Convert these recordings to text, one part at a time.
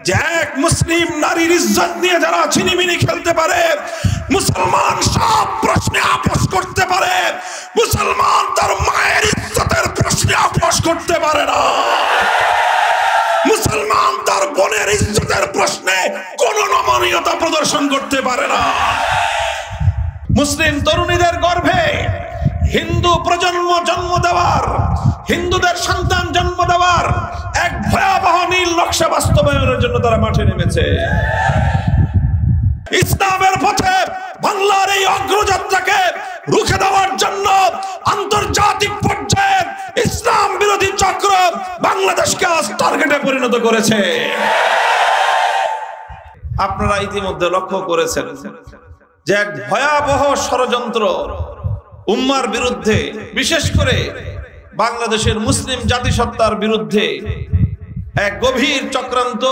যে এক মুসলিম নারীর ইজ্জত নিয়ে যারা ছিনিমিনি খেলতে পারে, মুসলমান সব প্রশ্নে আপোষ করতে পারে, মুসলমান তার মায়ের ইজ্জতের প্রশ্নে আপোষ করতে পারে না। মুসলমান তার বোনের ইজ্জতের প্রশ্নে কোন নমনীয়তা প্রদর্শন করতে পারে না। মুসলিম তরুণীদের গর্ভে হিন্দু প্রজন্ম জন্ম দেওয়ার, হিন্দুদের সন্তান জন্ম দেওয়ার এক ভয়াবহ নীল নকশা বাস্তবায়নের জন্য তারা মাঠে নেমেছে। ইসলামের পথে বাংলার এই অগ্রযাত্রাকে রুখে দেওয়ার জন্য আন্তর্জাতিক পর্যায়ে ইসলাম বিরোধী চক্র বাংলাদেশকে আজ টার্গেটে পরিণত করেছে। আপনারা ইতিমধ্যে লক্ষ্য করেছেন যে এক ভয়াবহ ষড়যন্ত্র উম্মার বিরুদ্ধে, বিশেষ করে বাংলাদেশের মুসলিম জাতিসত্তার বিরুদ্ধে এক গভীর চক্রান্ত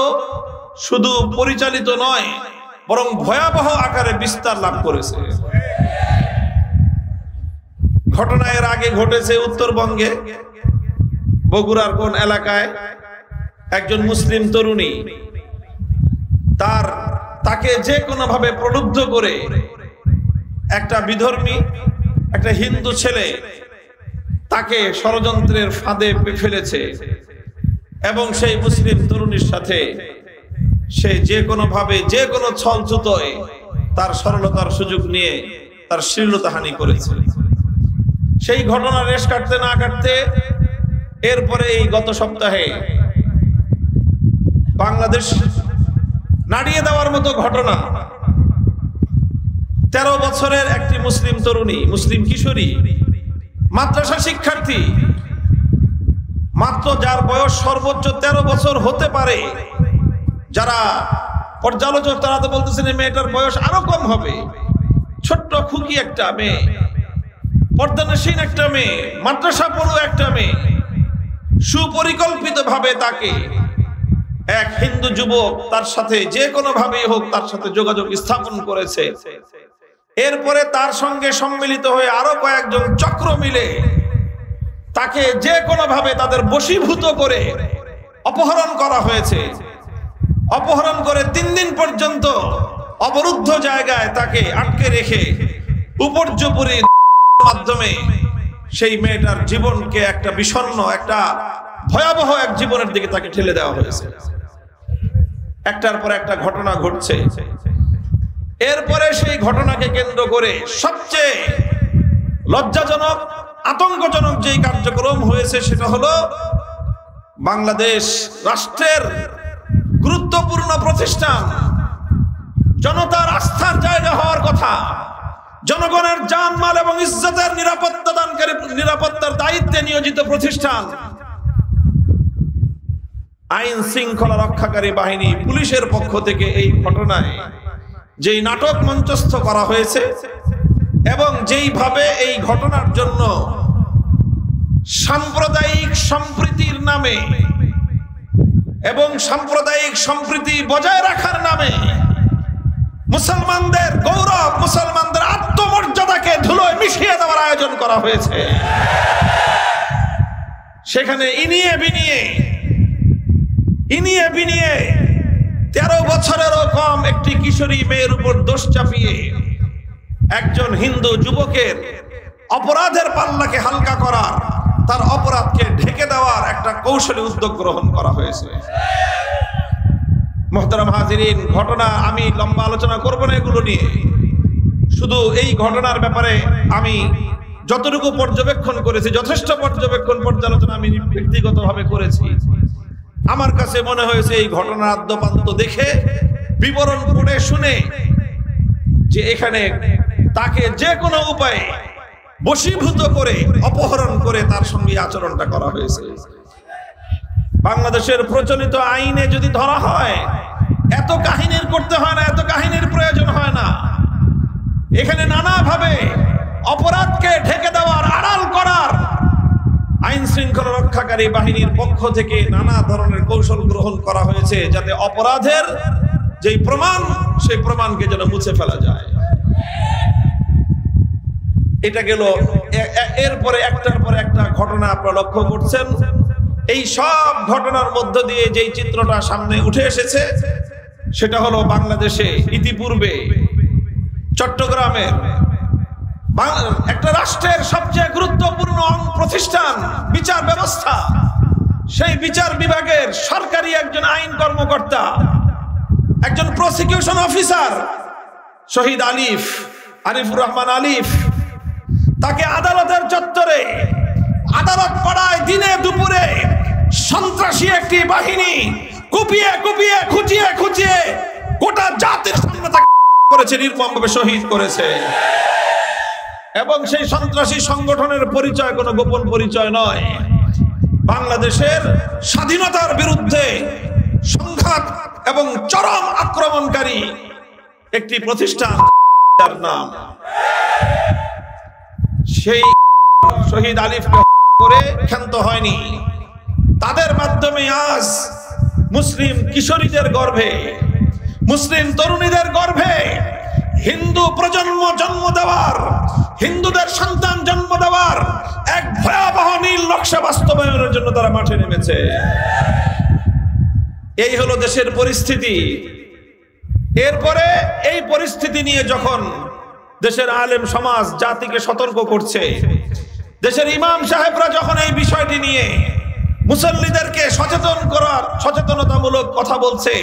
শুধু পরিচালিত নয়, বরং ভয়াবহ আকারে বিস্তার লাভ করেছে। ঘটনা এর আগে ঘটেছে উত্তরবঙ্গে বগুড়ার কোন এলাকায় একজন মুসলিম তরুণী তাকে যে কোনো ভাবে প্রলুব্ধ করে একটা বিধর্মী, একটা হিন্দু ছেলে তাকে ষড়যন্ত্রের ফাঁদে ফেলেছে এবং সেই মুসলিম তরুণীর সাথে সে যে কোনো ভাবে, যে কোনো ছলছুতোয় তার সরলতার সুযোগ নিয়ে তার শ্লীলতাহানি করেছে। সেই ঘটনা রেশ কাটতে না কাটতে এরপরে এই গত সপ্তাহে বাংলাদেশ নাড়িয়ে দেওয়ার মতো ঘটনা, 13 বছরের একটি মুসলিম তরুণী, মুসলিম কিশোরী, মাদ্রাসা শিক্ষার্থী, মাত্র যার বয়স সর্বোচ্চ 13 বছর হতে পারে। যারা পর্যালোচক তারা তো বলতেছেন এই মেয়েটার বয়স আরো কম হবে। ছোট্ট খুকি একটা মেয়ে, পর্দানসীন একটা মেয়ে, মাদ্রাসা পড়ুয়া একটা মেয়ে, সুপরিকল্পিত ভাবে তাকে এক হিন্দু যুবক তার সাথে যে কোনো ভাবেই হোক তার সাথে যোগাযোগ স্থাপন করেছে। এরপরে তার সঙ্গে সম্মিলিত হয়ে আরো কয়েকজন চক্র মিলে তাকে যে কোনো ভাবে তাদের বশীভূত করে অপহরণ করা হয়েছে। অপহরণ করে 3 দিন পর্যন্ত অবরুদ্ধ জায়গায় তাকে আটকে রেখে উপর্যুপরি মাধ্যমে সেই মেয়েটার জীবনকে একটা বিষণ্ণ, একটা ভয়াবহ এক জীবনের দিকে তাকে ঠেলে দেওয়া হয়েছে। একটার পর একটা ঘটনা ঘটছে। এরপরে সেই ঘটনাকে কেন্দ্র করে সবচেয়ে লজ্জাজনক, আতঙ্কজনক যেই কার্যক্রম হয়েছে সেটা হলো বাংলাদেশ রাষ্ট্রের গুরুত্বপূর্ণ প্রতিষ্ঠান, জনতার আস্থার জায়গা হওয়ার কথা, জনগণের জানমাল এবং ইজ্জতের নিরাপত্তার দায়িত্বে নিয়োজিত প্রতিষ্ঠান, আইন শৃঙ্খলা রক্ষাকারী বাহিনী, পুলিশের পক্ষ থেকে এই ঘটনায় যেই নাটক মঞ্চস্থ করা হয়েছে এবং যেইভাবে এই ঘটনার জন্য সাম্প্রদায়িক সম্প্রীতির নামে এবং সাম্প্রদায়িক সম্প্রীতি বজায় রাখার নামে মুসলমানদের গৌরব, মুসলমানদের আত্মমর্যাদাকে ধুলোয় মিশিয়ে দেওয়ার আয়োজন করা হয়েছে। সেখানে ইনিয়ে বিনিয়ে 13 বছরেরও কম একটি কিশোরী মেয়ের উপর দোষ চাপিয়ে একজন হিন্দু যুবকের অপরাধের পাল্লাকে হালকা করার, তার অপরাধকে ঢেকে দেওয়ার একটা কৌশলী উদ্যোগ গ্রহণ করা হয়েছে। মুহতারাম হাজিরিন, ঘটনা আমি লম্বা আলোচনা করব না এগুলো নিয়ে। শুধু এই ঘটনার ব্যাপারে আমি যতটুকু পর্যবেক্ষণ করেছি, যথেষ্ট পর্যালোচনা আমি ব্যক্তিগতভাবে করেছি। আমার কাছে মনে হয়েছে এই ঘটনার আদ্যপান্ত দেখে, বিবরণ পড়ে শুনে, যে এখানে তাকে যে কোনো উপায়ে বশীভূত করে অপহরণ করে তার সঙ্গে আচরণটা করা হয়েছে। বাংলাদেশের প্রচলিত আইনে যদি ধরা হয়, এত কাহিনীর করতে হয় না, এত কাহিনীর প্রয়োজন হয় না। এখানে নানাভাবে অপরাধকে ঢেকে দেওয়ার, আড়াল করার আইন শৃঙ্খলা রক্ষাকারী বাহিনীর পক্ষ থেকে নানা ধরনের কৌশল গ্রহণ করা হয়েছে, যাতে অপরাধের যেই প্রমাণ, সেই প্রমাণকে যেন মুছে ফেলা যায়। এটা গেল। এরপরে একটার পর একটা ঘটনা আপনারা লক্ষ্য করছেন। এই সব ঘটনার মধ্য দিয়ে যেই চিত্রটা সামনে উঠে এসেছে সেটা হলো বাংলাদেশে ইতিপূর্বে চট্টগ্রামের একটা রাষ্ট্রের সবচেয়ে গুরুত্বপূর্ণ প্রতিষ্ঠান বিচার ব্যবস্থা, সেই বিচার বিভাগের সরকারি একজন আইন কর্মকর্তা, একজন প্রসিকিউশন অফিসার শহীদ আরিফুর রহমান আলিফ, তাকে আদালতের চত্বরে আদালত পাড়ায় দিনে দুপুরে সন্ত্রাসী একটি বাহিনী কুপিয়ে কুপিয়ে খুঁচিয়ে খুঁচিয়ে গোটা জাতির সামনে তাকে করেছে, নির্মমভাবে শহীদ করেছে। এবং সেই সন্ত্রাসী সংগঠনের পরিচয় কোনো গোপন পরিচয় নয়, বাংলাদেশের স্বাধীনতার বিরুদ্ধে সংঘাত এবং চরম আক্রমণকারী একটি প্রতিষ্ঠান নাম। সেই শহীদ আলিফকে করে ক্ষান্ত হয়নি, তাদের মাধ্যমে আজ মুসলিম কিশোরীদের গর্ভে, মুসলিম তরুণীদের গর্ভে হিন্দু প্রজন্ম জন্ম দেওয়ার, হিন্দুদের সন্তান জন্ম দেওয়ার এক ভয়াবহ নীল নকশা বাস্তবায়নের জন্য তারা মাঠে নেমেছে। এই হলো দেশের পরিস্থিতি। এরপরে এই পরিস্থিতি নিয়ে যখন দেশের আলেম সমাজ জাতিকে সতর্ক করছে, দেশের ইমাম সাহেবরা যখন এই বিষয়টি নিয়ে মুসল্লিদেরকে সচেতনতামূলক কথা বলছে,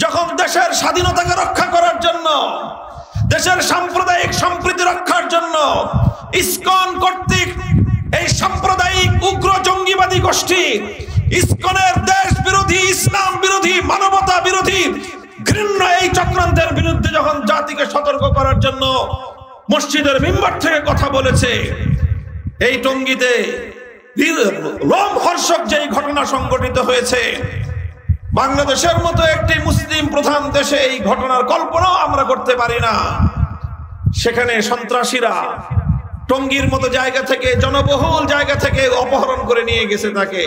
যখন দেশের স্বাধীনতাকে রক্ষা করার জন্য, দেশের সাম্প্রদায়িক সম্প্রীতি রক্ষার জন্য ইসকন কর্তৃক এই সাম্প্রদায়িক উগ্র জঙ্গিবাদী গোষ্ঠী ইসকনের দেশ বিরোধী, ইসলাম বিরোধী, মানবতা বিরোধী ঘৃণ্য এই চক্রান্তের বিরুদ্ধে যখন জাতিকে সতর্ক করার জন্য মসজিদের মিম্বার থেকে কথা বলেছে, এই টঙ্গীতে লোমহর্ষক যেই ঘটনা সংঘটিত হয়েছে, বাংলাদেশের মতো একটি মুসলিম প্রধান দেশে এই ঘটনার কল্পনাও আমরা করতে পারি না। সেখানে সন্ত্রাসীরা টঙ্গীর মতো জায়গা থেকে, জনবহুল জায়গা থেকে অপহরণ করে নিয়ে গেছে তাকে,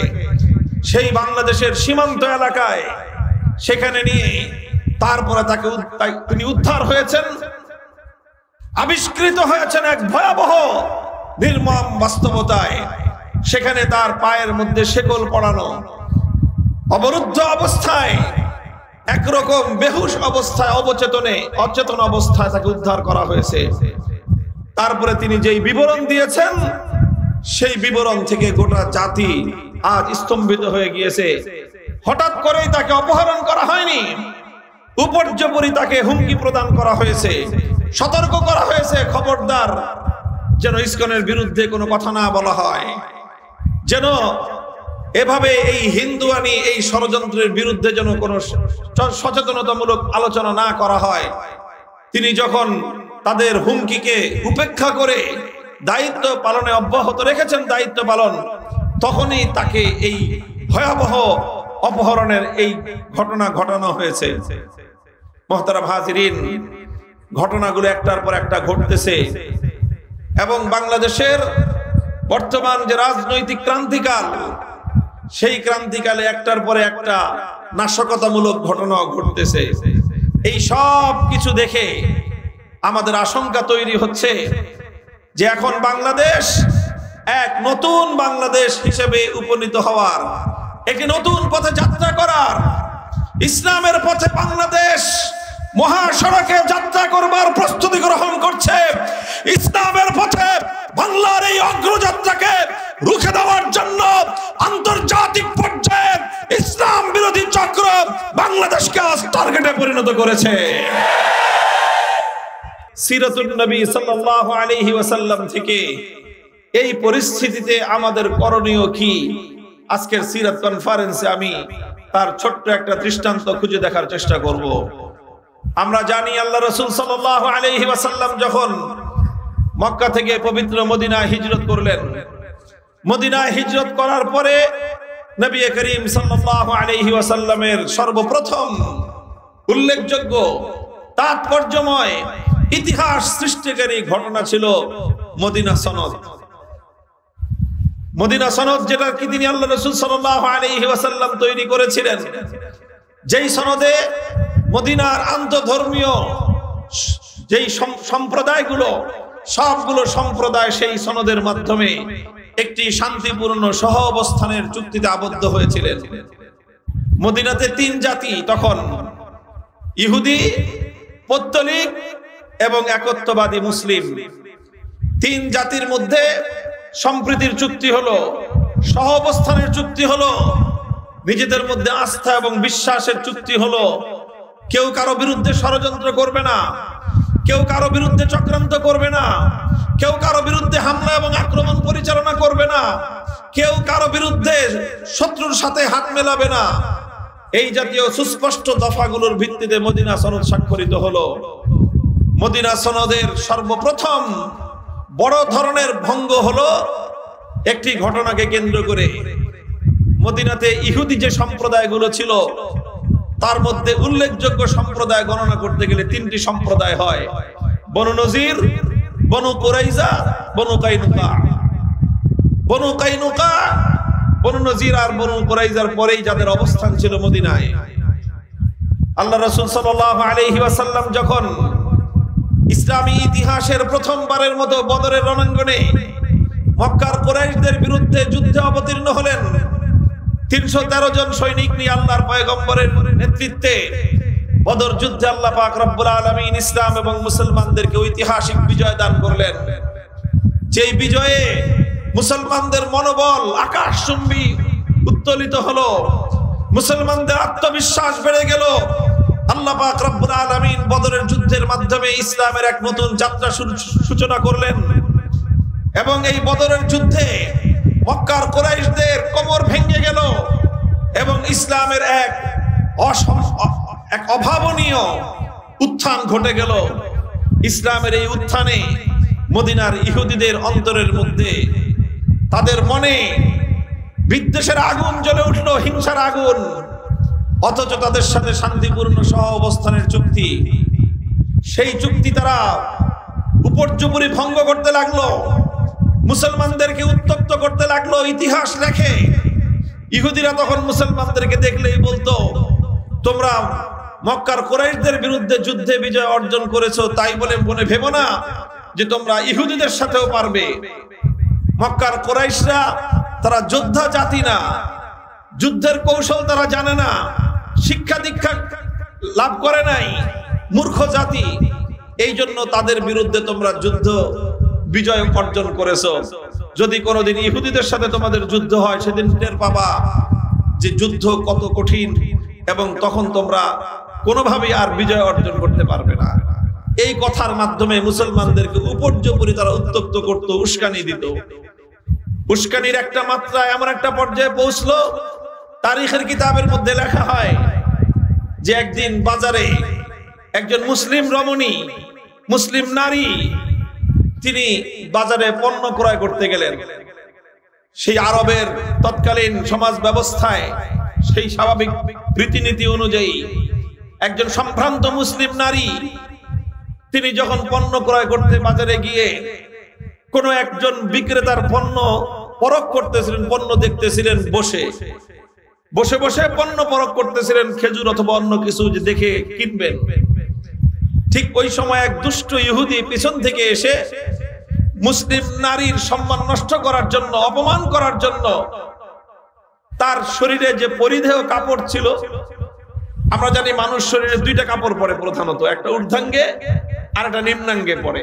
সেই বাংলাদেশের সীমান্ত এলাকায় সেখানে নিয়ে তারপরে তিনি উদ্ধার হয়েছেন, আবিষ্কৃত হয়েছেন এক ভয়াবহ নির্মম বাস্তবতায়। সেখানে তার পায়ের মধ্যে শেকল পড়ানো, অবরুদ্ধ অবস্থায়, একরকম বেহুশ অবস্থায়, অচেতন অবস্থায় তাকে উদ্ধার করা হয়েছে। তারপরে তিনি যেই বিবরণ দিয়েছেন, সেই বিবরণ থেকে গোটা জাতি আজ স্তম্ভিত হয়ে গিয়েছে। হঠাৎ করেই তাকে অপহরণ করা হয়নি, উপর্যুপরি তাকে হুমকি প্রদান করা হয়েছে, সতর্ক করা হয়েছে, খবরদার যেন ইসকনের বিরুদ্ধে কোনো কথা না বলা হয়, যেন এভাবে এই হিন্দুয়ানি এই ষড়যন্ত্রের বিরুদ্ধে যেন কোনো সচেতনতামূলক আলোচনা না করা হয়। তিনি যখন তাদের হুমকিকে উপেক্ষা করে দায়িত্ব পালনে অব্যাহত রেখেছেন, দায়িত্ব পালন, তখনই তাকে এই ভয়াবহ অপহরণের এই ঘটনা ঘটানো হয়েছে। মুহতারাম হাজিরিন, ঘটনাগুলো একটার পর একটা ঘটতেছে এবং বাংলাদেশের বর্তমান যে রাজনৈতিক ক্রান্তিকাল, সেই ক্রান্তিকালে একটার পরে একটা নাশকতামূলক ঘটনা ঘটতেছে। এই সব কিছু দেখে আমাদের আশঙ্কা তৈরি হচ্ছে যে এখন বাংলাদেশ এক নতুন বাংলাদেশ হিসেবে উপনীত হওয়ার, একটি নতুন পথে যাত্রা করার, ইসলামের পথে বাংলাদেশ মহাসড়কে যাত্রা করবার প্রস্তুতি গ্রহণ করছে। ইসলামের পথে বাংলার এই অগ্রযাত্রাকে রুখে দেওয়ার জন্য আন্তর্জাতিক পর্যায়ে ইসলাম বিরোধী চক্র বাংলাদেশকে আজ টার্গেটে পরিণত করেছে। সিরাতুন নবী সাল্লাল্লাহু আলাইহি ওয়াসাল্লাম থেকে এই পরিস্থিতিতে আমাদের করণীয় কি, আজকের সিরাত কনফারেন্সে আমি তার ছোট্ট একটা দৃষ্টান্ত খুঁজে দেখার চেষ্টা করব। আমরা জানি আল্লাহ রাসূল সাল্লাল্লাহু আলাইহি ওয়াসাল্লাম যখন মক্কা থেকে পবিত্র মদিনায় হিজরত করলেন, মদিনায় হিজরত করার পরে নবী করিম সাল্লাল্লাহু আলাইহি ওয়াসাল্লামের সর্বপ্রথম উল্লেখযোগ্য তাৎপর্যময় ইতিহাস সৃষ্টিকারী ঘটনা ছিল মদিনা সনদ। মদিনা সনদ, যেটা কি তিনি আল্লাহ রাসূল সাল্লাল্লাহু আলাইহি ওয়াসাল্লাম তৈরি করেছিলেন, যেই সনদে মদিনার আন্তঃধর্মীয় যেই সম্প্রদায়গুলো, সবগুলো সম্প্রদায় সেই সনদের মাধ্যমে একটি শান্তিপূর্ণ সহ অবস্থানের চুক্তিতে আবদ্ধ হয়েছিলেন। মদিনাতে তিন জাতি তখন, ইহুদি, পৌত্তলিক এবং একত্ববাদী মুসলিম, তিন জাতির মধ্যে সম্প্রীতির চুক্তি হলো, সহ অবস্থানের চুক্তি হলো, নিজেদের মধ্যে আস্থা এবং বিশ্বাসের চুক্তি হলো। কেউ কারো বিরুদ্ধে ষড়যন্ত্র করবে না, কেউ কারো বিরুদ্ধে চক্রান্ত করবে না, কেউ কারো বিরুদ্ধে হামলা এবং আক্রমণ পরিচালনা করবে না, কেউ কারো বিরুদ্ধে শত্রুর সাথে হাত মেলাবে না। এই জাতীয় সুস্পষ্ট দফাগুলোর ভিত্তিতে মদিনা সনদ স্বাক্ষরিত হলো। মদিনা সনদের সর্বপ্রথম বড় ধরনের ভঙ্গ হলো একটি ঘটনাকে কেন্দ্র করে। মদিনাতে ইহুদি যে সম্প্রদায়গুলো ছিল তার মধ্যে উল্লেখযোগ্য সম্প্রদায় গণনা করতে গেলে তিনটি সম্প্রদায় হয়: বনু নজির, বনু কুরাইজা, বনু কাইনুকা। বনু কাইনুকা, বনু নজির আর বনু কুরাইজার পরেই যাদের অবস্থান ছিল মদিনায়। আল্লাহ রাসূল সাল্লাল্লাহু আলাইহি ওয়াসাল্লাম যখন ইসলামী ইতিহাসের প্রথমবারের মতো বদরের রণাঙ্গনে মক্কার কুরাইশদের বিরুদ্ধে যুদ্ধে অবতীর্ণ হলেন, 313 জন সৈনিক নিয়ে আল্লাহর পয়গম্বরের নেতৃত্বে বদর যুদ্ধে আল্লাহ পাক রব্বুল আলামিন ইসলাম এবং মুসলমানদেরকে ঐতিহাসিক বিজয় দান করলেন। যেই বিজয়ে মুসলমানদের মনোবল আকাশচুম্বী উত্তোলিত হলো, মুসলমানদের আত্মবিশ্বাস বেড়ে গেল। আল্লাহ পাক রব্বুল আলামিন বদরের যুদ্ধের মাধ্যমে ইসলামের এক নতুন যাত্রা সূচনা করলেন এবং এই বদরের যুদ্ধে মক্কার কুরাইশদের কোমর ভেঙে গেল এবং ইসলামের এক অভাবনীয় উত্থান ঘটে গেল। ইসলামের এই উত্থানে মদিনার ইহুদিদের অন্তরের মধ্যে, তাদের মনে বিদ্বেষের আগুন জ্বলে উঠল, হিংসার আগুন। অথচ তাদের সাথে শান্তিপূর্ণ সহ অবস্থানের চুক্তি, সেই চুক্তি তারা উপর্যুপরি ভঙ্গ করতে লাগলো, মুসলমানদেরকে উত্তপ্ত করতে লাগলো। ইতিহাস লেখে ইহুদিরা তখন মুসলমানদেরকে দেখলেই বলতো, তোমরা মক্কার কুরাইশদের বিরুদ্ধে যুদ্ধে বিজয় অর্জন করেছো, তাই বলে মনে ভেবো না যে তোমরা ইহুদিদের সাথেও পারবে। মক্কার কুরাইশরা তারা যোদ্ধা জাতি না, যুদ্ধের কৌশল তারা জানে না, শিক্ষা দীক্ষা লাভ করে নাই, মূর্খ জাতি। এই জন্য তাদের বিরুদ্ধে তোমরা যুদ্ধ বিজয় অর্জন করেছো। যদি কোনোদিন ইহুদিদের সাথে তোমাদের যুদ্ধ হয়, সেদিন টের পাবা যে যুদ্ধ কত কঠিন এবং তখন তোমরা কোনোভাবেই আর বিজয় অর্জন করতে পারবে না। এই কথার মাধ্যমে মুসলমানদেরকে উপর্যুপরি তারা উত্তপ্ত করত, উস্কানি দিত। উস্কানির একটা মাত্রা এমন একটা পর্যায়ে পৌঁছলো, তারিখের কিতাবের মধ্যে লেখা হয় যে একদিন বাজারে একজন মুসলিম রমণী, মুসলিম নারী, তিনি বাজারে পণ্য ক্রয় করতে গেলেন। সেই আরবের তৎকালীন সমাজ ব্যবস্থায় সেই স্বাভাবিক রীতিনীতি অনুযায়ী একজন সম্ভ্রান্ত মুসলিম নারী তিনি যখন পণ্য ক্রয় করতে বাজারে গিয়ে কোনো একজন বিক্রেতার পণ্য পরখ করতেছিলেন, পণ্য দেখতেছিলেন, বসে বসে বসে পণ্য পরখ করতেছিলেন, খেজুর অথবা অন্য কিছু যে দেখে কিনবেন। ঠিক ওই সময় এক দুষ্ট ইহুদি পিছন থেকে এসে মুসলিম নারীর সম্মান নষ্ট করার জন্য, অপমান করার জন্য তার শরীরে যে পরিধেয় কাপড় ছিল, আমরা জানি মানুষ শরীরে দুইটা কাপড় পরে প্রধানত, একটা ঊর্ধ্বাঙ্গে আর একটা নিম্নাঙ্গে পরে।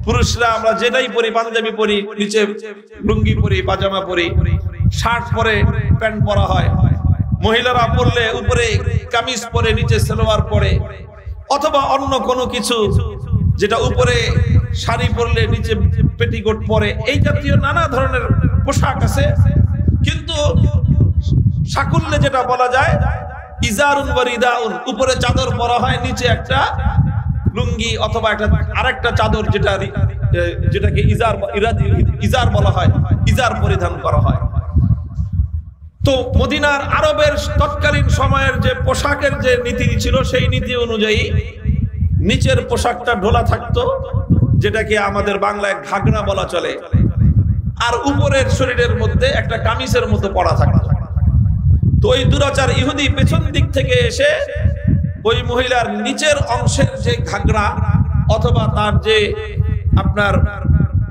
পুরুষরা আমরা যেটাই পরি, পাঞ্জাবি পরি, নিচে লুঙ্গি পরি, পাজামা পরি, শার্ট পরে, প্যান্ট পরা হয়। মহিলারা পরলে উপরে কামিজ পরে, নিচে সালোয়ার পরে, অথবা অন্য কোনো কিছু, যেটা উপরে শাড়ি পরলে নিচে পেটিকোট পরে। এই জাতীয় নানা ধরনের পোশাক আছে, কিন্তু সাকুল্যে যেটা বলা যায় ইজারুন ওয়া রিদাউন, উপরে চাদর পরা হয়, নিচে একটা লুঙ্গি অথবা একটা আরেকটা চাদর, যেটাকে ইজার বলা হয়, ইজার পরিধান করা হয়। তো মদিনার আরবের তৎকালীন সময়ের যে পোশাকের যে নীতি ছিল, সেই নীতি অনুযায়ী নিচের পোশাকটা ঢোলা থাকতো, যেটাকে আমাদের বাংলায় ঘাগরা বলা চলে, আর উপরের শরীরের মধ্যে একটা কামিজের মতো পড়া থাকতো। তো ওই দুরাচার ইহুদি পেছন দিক থেকে এসে ওই মহিলার নিচের অংশের যে ঘাগরা অথবা তার যে আপনার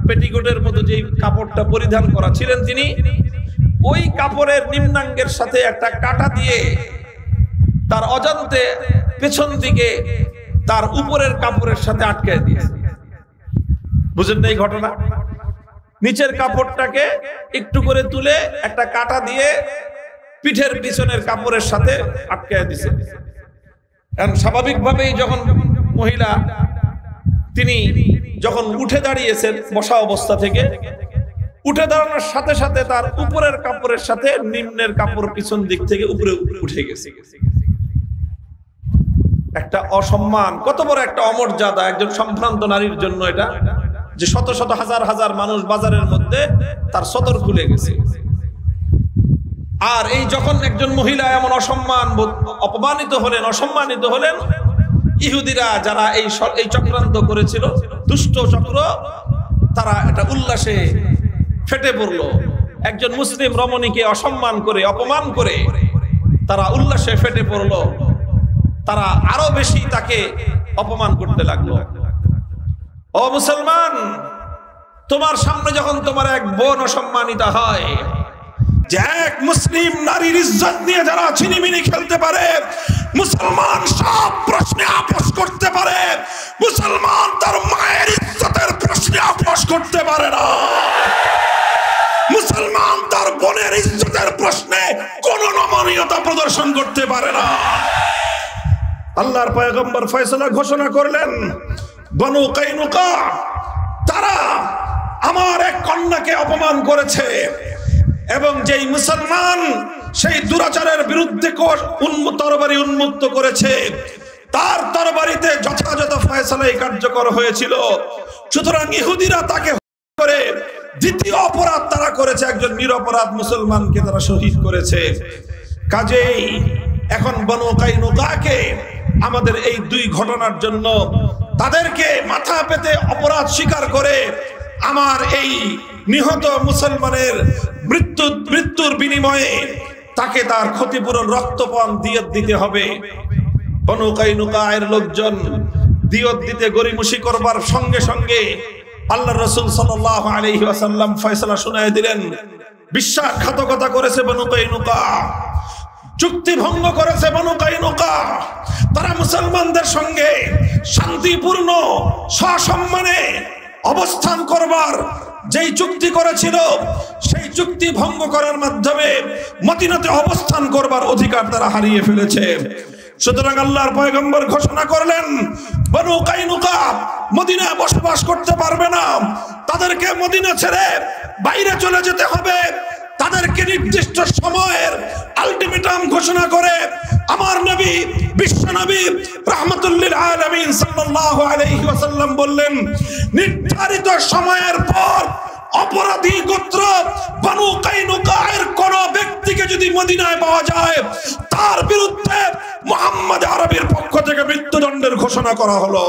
পেটিকোটের মতো যে কাপড়টা পরিধান করা ছিলেন তিনি, ওই কাপড়ের নিম্নাঙ্গের সাথে একটা কাঁটা দিয়ে তার অজান্তে পেছন দিকে তার উপরের কাপড়ের সাথে আটকে দিয়েছে। বুঝেন না এই ঘটনা? নিচের কাপড়টাকে একটু করে তুলে একটা কাঁটা দিয়ে পিঠের পিছনের কাপড়ের সাথে আটকে দিয়েছে। কারণ স্বাভাবিকভাবেই যখন মহিলা তিনি যখন উঠে দাঁড়িয়েছেন বসা অবস্থা থেকে, উঠে দাঁড়ানোর সাথে সাথে তার উপরের কাপড়ের সাথে নিম্নের কাপড় পিছন দিক থেকে উপরে উঠে গেছে। একটা অসম্মান, কত বড় একটা অমর্যাদা একজন সম্ভ্রান্ত নারীর জন্য এটা, যে শত শত হাজার হাজার মানুষ বাজারের মধ্যে তার সদর খুলে গেছে। আর এই যখন একজন মহিলা এমন অপমানিত হলেন, অসম্মানিত হলেন, ইহুদিরা যারা এই চক্রান্ত করেছিল, দুষ্ট চক্র, তারা এটা উল্লাসে ফেটে পড়ল। একজন মুসলিম রমণীকে অসম্মান করে, অপমান করে তারা উল্লাসে ফেটে পড়ল। তারা আরো বেশি তাকে অপমান করতে লাগলো। ও মুসলমান, তোমার সামনে যখন তোমার এক বোন অসম্মানিত হয়, যে এক মুসলিম নারীর ইজ্জত নিয়ে যারা ছিনিমিনি খেলতে পারে, মুসলমান সব প্রশ্নে আপোষ করতে পারে, মুসলমান তার মায়ের ইজ্জতের প্রশ্নে আপোষ করতে পারে না। মুসলমান তার বোনের ইজ্জতের প্রশ্নে কোন নমনীয়তা প্রদর্শন করতে পারে না। আল্লাহর পয়গম্বর ফয়সালা ঘোষণা করলেন, বনু কাইনুকা তারা আমার এক কন্যাকে অপমান করেছে, এবং যেই মুসলমান সেই দুরাচারের বিরুদ্ধে তরবারি উন্মুক্ত করেছে, তার তরবারিতে যথাযথ ফয়সালাই কার্যকর হয়েছিল। সুতরাং ইহুদিরা তাকে করে দ্বিতীয় অপরাধ তারা করেছে, একজন নিরপরাধ মুসলমানকে তারা শহীদ করেছে। কাজেই এখন বনু কাইনুকাকে আমাদের এই দুই ঘটনার জন্য তাদেরকে মাথা পেতে অপরাধ স্বীকার করে আমার এই নিহত মুসলমানের মৃত্যুর বিনিময়ে তাকে তার ক্ষতিপূরণ রক্তপান দিয়ত দিতে হবে। বনু কাইনুকায়ের লোকজন দিয়ত দিতে গরিমসি করবার সঙ্গে সঙ্গে আল্লাহর রাসূল সাল্লাল্লাহু আলাইহি ওয়াসাল্লাম ফয়সালা শুনায় দিলেন, বিশ্বাসঘাতকতা করেছে বনু কাইনুকা, চুক্তি ভঙ্গ করেছে বনু কাইনুকা। তারা মুসলমানদের সঙ্গে শান্তিপূর্ণ সসম্মানে অবস্থান করবার যেই চুক্তি করেছিল, সেই চুক্তি ভঙ্গ করার মাধ্যমে মদিনাতে অবস্থান করবার অধিকার তারা হারিয়ে ফেলেছে। সুতরাং আল্লাহর পয়গম্বর ঘোষণা করলেন, বনু কাইনুকা মদিনায় বসবাস করতে পারবে না, তাদেরকে মদিনা ছেড়ে বাইরে চলে যেতে হবে। তাদেরকে নির্দিষ্ট সময়ের আলটিমেটাম ঘোষণা করে আমার নবী, বিশ্ব নবী রাহমাতুল লিল আলামিন সাল্লাল্লাহু আলাইহি ওয়াসাল্লাম বললেন, নির্ধারিত সময়ের পর অপরাধী গোত্র বনু কাইনুকায়ের কোন ব্যক্তিকে যদি মদিনায় পাওয়া যায়, তার বিরুদ্ধে মুহাম্মদ আরবির পক্ষ থেকে মৃত্যুদণ্ডের ঘোষণা করা হলো।